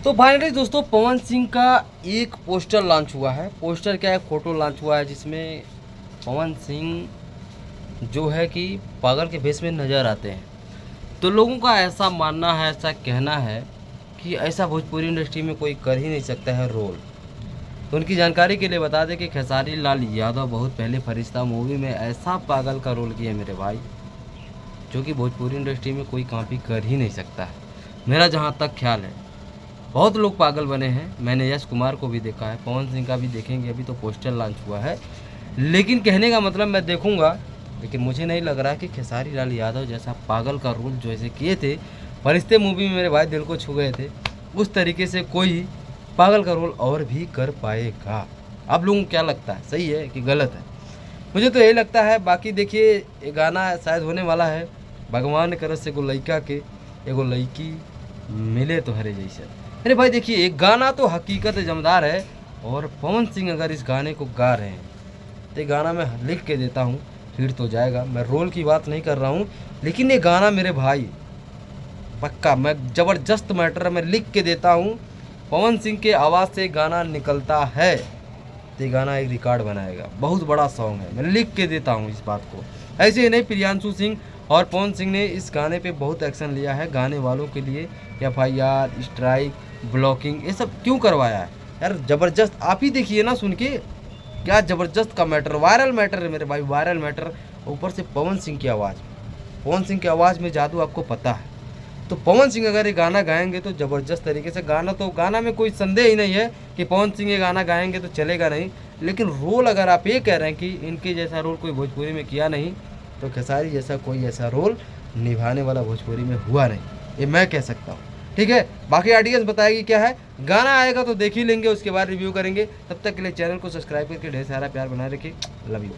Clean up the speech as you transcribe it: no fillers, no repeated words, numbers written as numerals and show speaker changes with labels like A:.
A: तो फाइनली दोस्तों पवन सिंह का एक पोस्टर लॉन्च हुआ है। पोस्टर क्या है, फोटो लॉन्च हुआ है जिसमें पवन सिंह जो है कि पागल के भेष में नज़र आते हैं। तो लोगों का ऐसा मानना है, ऐसा कहना है कि ऐसा भोजपुरी इंडस्ट्री में कोई कर ही नहीं सकता है रोल। तो उनकी जानकारी के लिए बता दें कि खेसारी लाल यादव बहुत पहले फरिश्ता मूवी में ऐसा पागल का रोल किया मेरे भाई, जो कि भोजपुरी इंडस्ट्री में कोई कॉपी कर ही नहीं सकता है, मेरा जहाँ तक ख्याल है। बहुत लोग पागल बने हैं, मैंने यश कुमार को भी देखा है, पवन सिंह का भी देखेंगे, अभी तो पोस्टर लॉन्च हुआ है। लेकिन कहने का मतलब मैं देखूंगा, लेकिन मुझे नहीं लग रहा कि खेसारी लाल यादव जैसा पागल का रोल जैसे किए थे फरिश्ते मूवी में, मेरे भाई दिल को छू गए थे, उस तरीके से कोई पागल का रोल और भी कर पाएगा। आप लोगों को क्या लगता है, सही है कि गलत है? मुझे तो यही लगता है। बाकी देखिए, ये गाना शायद होने वाला है, भगवान करे से एगो लड़का के एगो लड़की मिले तो हरे जैसे। अरे भाई देखिए, एक गाना तो हकीकत जमदार है, और पवन सिंह अगर इस गाने को गा रहे हैं तो ये गाना मैं लिख के देता हूँ, हिट तो जाएगा। मैं रोल की बात नहीं कर रहा हूँ, लेकिन ये गाना मेरे भाई पक्का, मैं ज़बरदस्त मैटर में लिख के देता हूँ। पवन सिंह के आवाज़ से गाना निकलता है तो ये गाना एक रिकॉर्ड बनाएगा, बहुत बड़ा सॉन्ग है, मैं लिख के देता हूँ इस बात को। ऐसे ही नहीं, प्रियांशु सिंह और पवन सिंह ने इस गाने पे बहुत एक्शन लिया है। गाने वालों के लिए FIR, स्ट्राइक, ब्लॉकिंग, ये सब क्यों करवाया है यार? ज़बरदस्त, आप ही देखिए ना, सुन के क्या ज़बरदस्त का मैटर, वायरल मैटर है मेरे भाई, वायरल मैटर। ऊपर से पवन सिंह की आवाज़, पवन सिंह की आवाज़ में जादू आपको पता है। तो पवन सिंह अगर ये गाना गाएंगे तो ज़बरदस्त तरीके से गाना, तो गाना में कोई संदेह ही नहीं है कि पवन सिंह ये गाना गाएंगे तो चलेगा नहीं। लेकिन रोल अगर आप ये कह रहे हैं कि इनके जैसा रोल कोई भोजपुरी में किया नहीं, तो खेसारी जैसा कोई ऐसा रोल निभाने वाला भोजपुरी में हुआ नहीं, ये मैं कह सकता हूँ। ठीक है, बाकी ऑडियंस बताएगी क्या है। गाना आएगा तो देख ही लेंगे, उसके बाद रिव्यू करेंगे। तब तक के लिए चैनल को सब्सक्राइब करके ढेर सारा प्यार बनाए रखिए। Love you.